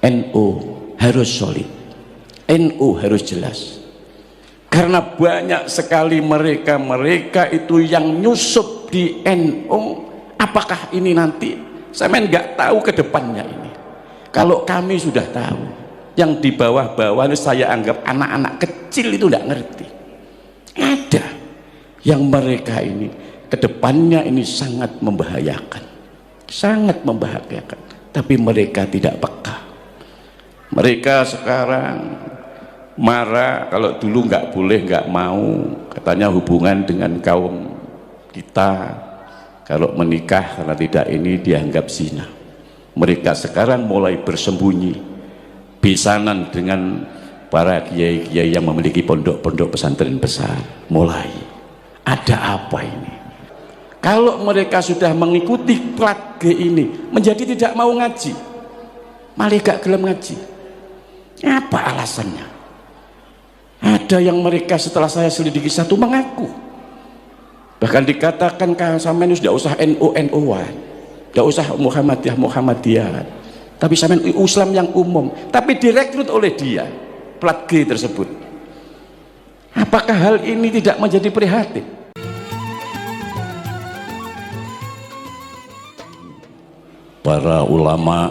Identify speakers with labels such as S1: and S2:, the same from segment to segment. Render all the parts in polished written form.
S1: NU harus solid, NU harus jelas. Karena banyak sekali mereka itu yang nyusup di NU. Apakah ini nanti saya nggak tahu ke depannya ini. Kalau kami sudah tahu, yang di bawah-bawah itu saya anggap anak-anak kecil itu nggak ngerti. Ada yang mereka ini ke depannya ini sangat membahayakan, sangat membahayakan. Tapi mereka tidak peka. Mereka sekarang marah kalau dulu nggak boleh, nggak mau, katanya hubungan dengan kaum kita kalau menikah karena tidak ini dianggap zina. Mereka sekarang mulai bersembunyi besanan dengan para kiai-kiai yang memiliki pondok-pondok pesantren besar. Mulai ada apa ini? Kalau mereka sudah mengikuti plat G ini menjadi tidak mau ngaji, malah gak gelem ngaji. Apa alasannya? Ada yang mereka setelah saya selidiki satu mengaku, bahkan dikatakan kang sampean sudah usah NU-NU-an, tidak usah Muhammadiyah, tapi sampean Islam yang umum, tapi direkrut oleh dia plat G tersebut. Apakah hal ini tidak menjadi prihatin? Para ulama,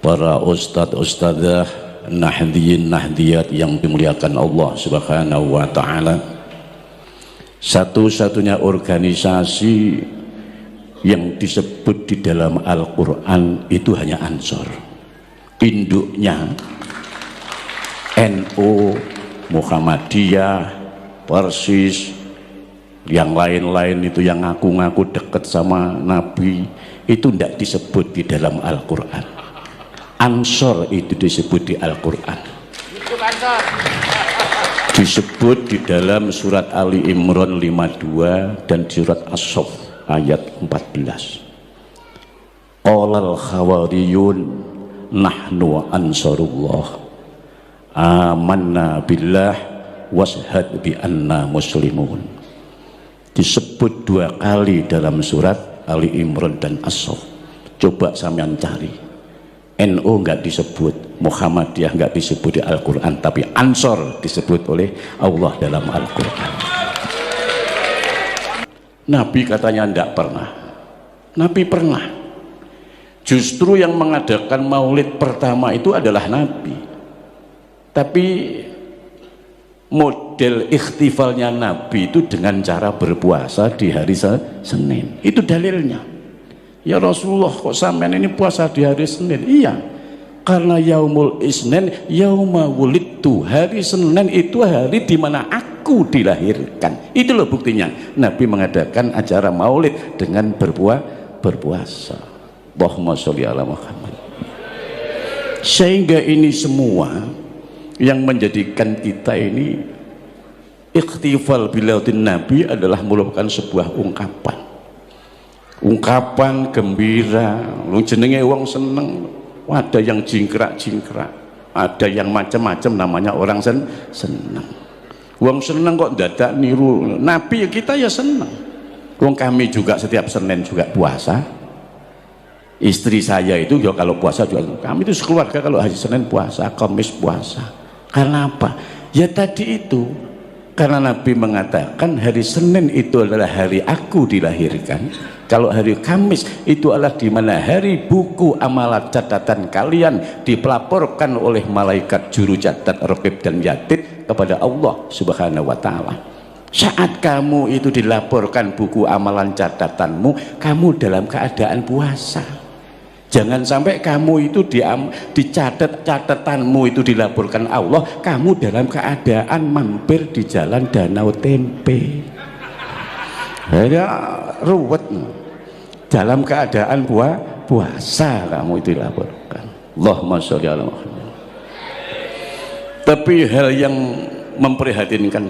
S1: para ustadz-ustadzah, nahdiyin nahdiyat yang dimuliakan Allah Subhanahu wa ta'ala, satu-satunya organisasi yang disebut di dalam Al-Quran itu hanya Ansor. Induknya NU, Muhammadiyah, Persis, yang lain-lain itu yang ngaku-ngaku dekat sama Nabi itu tidak disebut di dalam Al-Quran. Ansor itu disebut di Al-Quran, disebut di dalam surat Ali Imran 52 dan surat As-Saff ayat 14. Qolal khawariyun nahnu ansarullah amanna billah washhad bi anna muslimun. Disebut dua kali dalam surat Ali Imran dan As-Saff. Coba sampean cari, NU enggak disebut, Muhammadiyah enggak disebut di Al-Quran, tapi Ansor disebut oleh Allah dalam Al-Quran. Nabi katanya enggak pernah. Nabi pernah. Justru yang mengadakan maulid pertama itu adalah Nabi. Tapi model ikhtifalnya Nabi itu dengan cara berpuasa di hari Senin. Itu dalilnya. Ya Rasulullah, kok sampean ini puasa di hari Senin? Iya, karena yaumul isnin yauma wulidtu, hari Senin itu hari di mana aku dilahirkan. Itu loh buktinya Nabi mengadakan acara maulid dengan berpuasa. Allahumma sholli ala Muhammad. Sehingga ini semua yang menjadikan kita ini ikhtifal bilaudin Nabi adalah merupakan sebuah ungkapan gembira, jenenge wong seneng. Ada yang jingkrak-jingkrak, ada yang macam-macam, namanya orang seneng. Wong seneng kok dadak niru Nabi, ya kita ya seneng. Wong kami juga setiap Senin juga puasa. Istri saya itu ya kalau puasa juga, kami itu sekeluarga kalau hari Senin puasa, Kamis puasa. Karena apa? Ya tadi itu, karena Nabi mengatakan hari Senin itu adalah hari aku dilahirkan. Kalau hari Kamis itu adalah di mana hari buku amalan catatan kalian dipelaporkan oleh malaikat juru catat Raqib dan Yatid kepada Allah Subhanahu wa ta'ala. Saat kamu itu dilaporkan buku amalan catatanmu, kamu dalam keadaan puasa. Jangan sampai kamu itu dicatat catatanmu itu dilaporkan Allah, kamu dalam keadaan mampir di jalan Danau Tempe. Ya ruwet. Dalam keadaan puasa kamu itu dilaporkan. Allahumma sholli ala Muhammad. Tapi hal yang memprihatinkan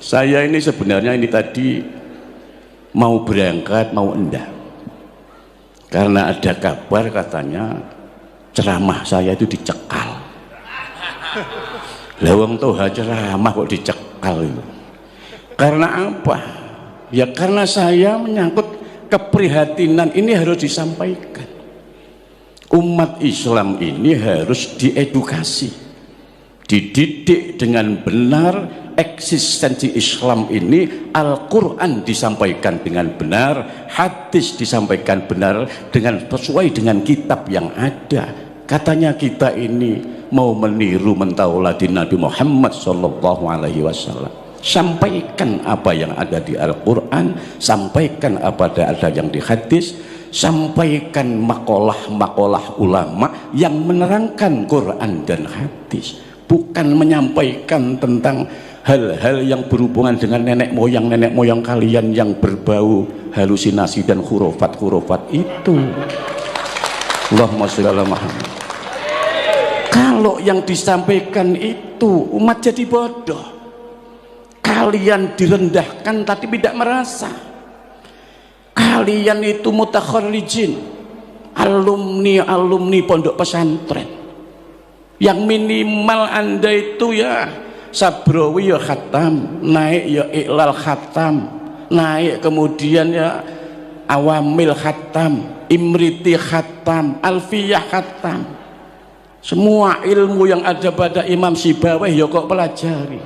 S1: saya ini sebenarnya ini tadi mau berangkat mau enggak, karena ada kabar katanya ceramah saya itu dicekal. Lawang toha ceramah kok dicekal itu. Karena apa? Ya karena saya menyangkut keprihatinan ini harus disampaikan. Umat Islam ini harus diedukasi, dididik dengan benar. Eksistensi Islam ini, Al-Quran disampaikan dengan benar, hadis disampaikan benar dengan sesuai dengan kitab yang ada. Katanya kita ini mau meniru mentauladhi Nabi Muhammad SAW. Sampaikan apa yang ada di Al-Quran, sampaikan apa ada yang di hadis, sampaikan makalah-makalah ulama yang menerangkan Quran dan hadis, bukan menyampaikan tentang hal-hal yang berhubungan dengan nenek moyang kalian yang berbau halusinasi dan khurafat itu. Allahumma sholli ala Muhammad. Kalau yang disampaikan itu umat jadi bodoh, kalian direndahkan tapi tidak merasa. Kalian itu mutakharrijin, alumni pondok pesantren, yang minimal Anda itu ya Sabrawi ya khatam, naik ya Iqlal khatam, naik kemudian ya Awamil khatam, Imriti khatam, Alfiyah khatam. Semua ilmu yang ada pada Imam Sibawayh ya kok pelajari.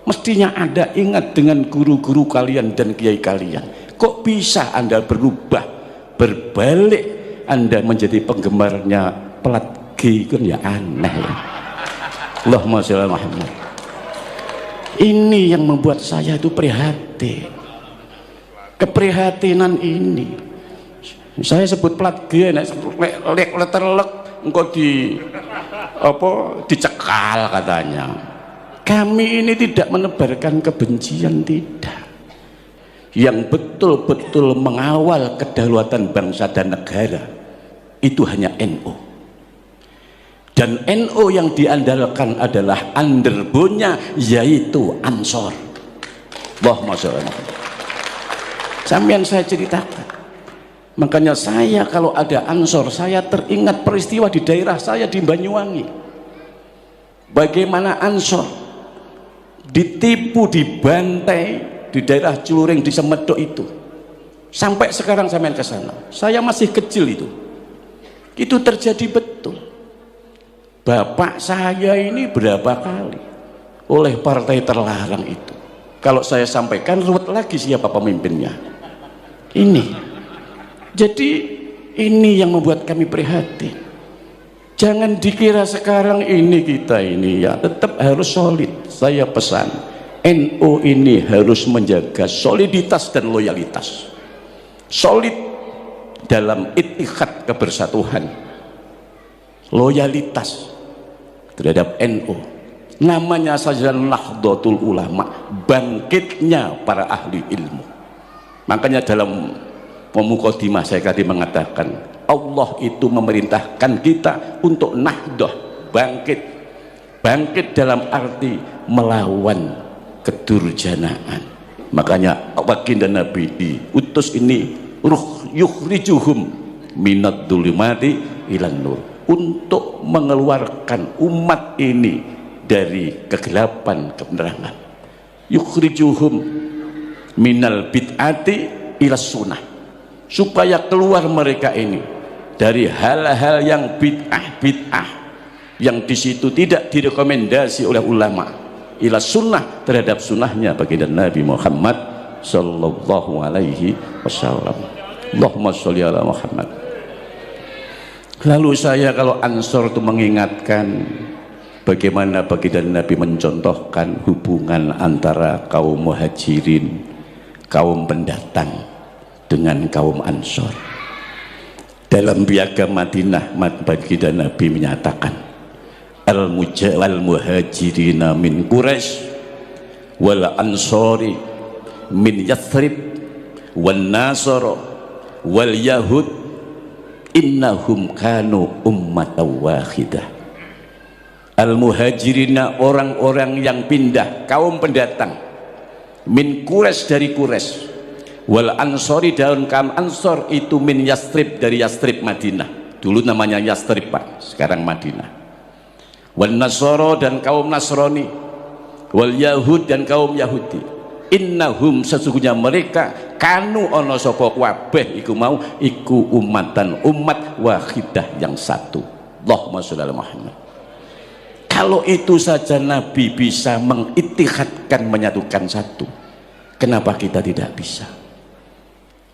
S1: Mestinya Anda ingat dengan guru-guru kalian dan kiai kalian. Kok bisa Anda berubah, berbalik, Anda menjadi penggemarnya pelat G, kan ya aneh ya. Allahumma sholli ala Muhammad. Ini yang membuat saya itu prihatin. Keprihatinan ini saya sebut plat G, letter lek engkau dicekal katanya. Kami ini tidak menebarkan kebencian, tidak. Yang betul-betul mengawal kedaulatan bangsa dan negara itu hanya NU. Dan NU yang diandalkan adalah underbone-nya, yaitu Ansor. Allahumma sholli ala Muhammad. Sampeyan saya ceritakan, makanya saya kalau ada Ansor, saya teringat peristiwa di daerah saya di Banyuwangi, bagaimana Ansor ditipu, dibantai di daerah Celuring, di Semedok itu. Sampai sekarang sampeyan ke sana, saya masih kecil itu terjadi betul. Bapak saya ini berapa kali oleh partai terlarang itu, kalau saya sampaikan ruwet lagi siapa pemimpinnya. Ini jadi ini yang membuat kami prihatin. Jangan dikira sekarang ini kita ini ya tetap harus solid. Saya pesan NU ini harus menjaga soliditas dan loyalitas, solid dalam ittihad kebersatuan, loyalitas terhadap NU. Namanya saja Nahdlatul Ulama, bangkitnya para ahli ilmu. Makanya dalam Muqaddimah saya tadi mengatakan Allah itu memerintahkan kita untuk nahdah, bangkit dalam arti melawan kedurjanaan. Makanya baginda Nabi diutus ini yukhrijuhum minad dzulumati ilan nur, untuk mengeluarkan umat ini dari kegelapan kebenaran. Yukhrijuhum minal bid'ati ila sunnah, supaya keluar mereka ini dari hal-hal yang bid'ah yang di situ tidak direkomendasi oleh ulama, ila sunnah, terhadap sunnahnya baginda Nabi Muhammad sallallahu alaihi wasallam. Allahumma sholli ala Muhammad. Lalu saya kalau Ansor itu mengingatkan bagaimana baginda Nabi mencontohkan hubungan antara kaum muhajirin, kaum pendatang, dengan kaum Ansor. Dalam piagam Madinah baginda Nabi menyatakan al muhajirina min Quraisy wal ansori min Yathrib wan nasara wal yahud innahum kanu ummatan wahidah. Al-muhajirina, orang-orang yang pindah, kaum pendatang, min Quraisy, dari Quraisy, wal ansori, daun kaum Ansor itu min Yastrib, dari Yastrib Madinah. Dulu namanya Yastrib Pak, sekarang Madinah. Wal nasoro, dan kaum Nasrani, wal yahud, dan kaum Yahudi. Innahum, sesungguhnya mereka, kanu ono sapa kabeh iku mau iku umat kalimat wahidah yang satu. Allahumma sholli ala Muhammad. Kalau itu saja Nabi bisa mengitihadkan, menyatukan satu, kenapa kita tidak bisa?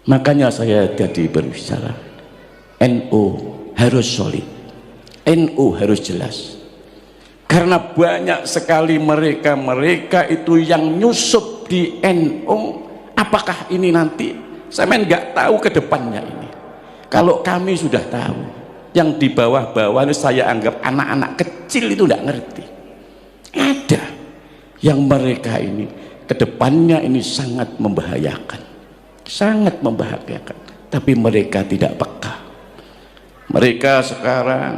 S1: Makanya saya jadi berbicara, NU harus solid, NU harus jelas. Karena banyak sekali mereka itu yang nyusup di NU. Apakah ini nanti, saya nggak tahu ke depannya ini. Kalau kami sudah tahu, yang di bawah-bawah ini saya anggap anak-anak kecil itu tidak ngerti. Ada yang mereka ini ke depannya ini sangat membahayakan, sangat membahayakan. Tapi mereka tidak peka. Mereka sekarang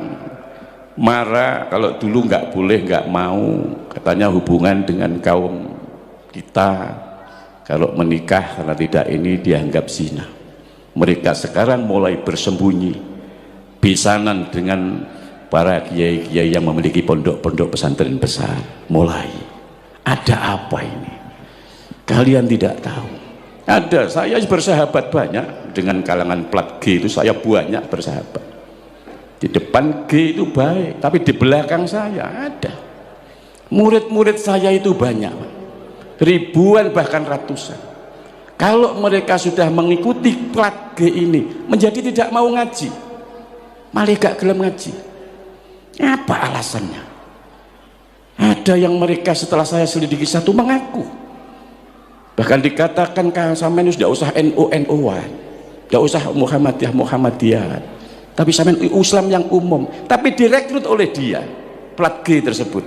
S1: marah kalau dulu nggak boleh, nggak mau, katanya hubungan dengan kaum kita kalau menikah karena tidak ini dianggap zina. Mereka sekarang mulai bersembunyi, besanan dengan para kiai-kiai yang memiliki pondok-pondok pesantren besar. Mulai ada apa ini? Kalian tidak tahu. Ada, saya bersahabat banyak dengan kalangan plat G itu, saya banyak bersahabat. Di depan G itu baik, tapi di belakang saya ada. Murid-murid saya itu banyak, ribuan bahkan ratusan. Kalau mereka sudah mengikuti plat G ini, menjadi tidak mau ngaji, malah gak gelem ngaji. Apa alasannya? Ada yang mereka setelah saya selidiki satu mengaku, bahkan dikatakan sampean sudah usah NU-NU-an, tidak usah Muhammadiyah, tapi sampean Islam yang umum, tapi direkrut oleh dia plat G tersebut.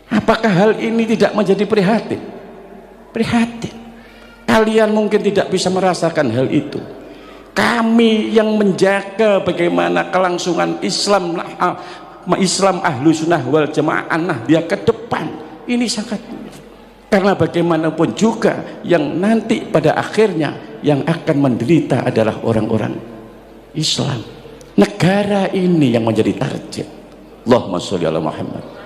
S1: Apakah hal ini tidak menjadi prihatin? Prihatin. Kalian mungkin tidak bisa merasakan hal itu. Kami yang menjaga bagaimana kelangsungan Islam ahlu sunnah wal jamaah dia ke depan, ini sangat, karena bagaimanapun juga yang nanti pada akhirnya yang akan menderita adalah orang-orang Islam. Negara ini yang menjadi target. Allahumma sholli ala Muhammad.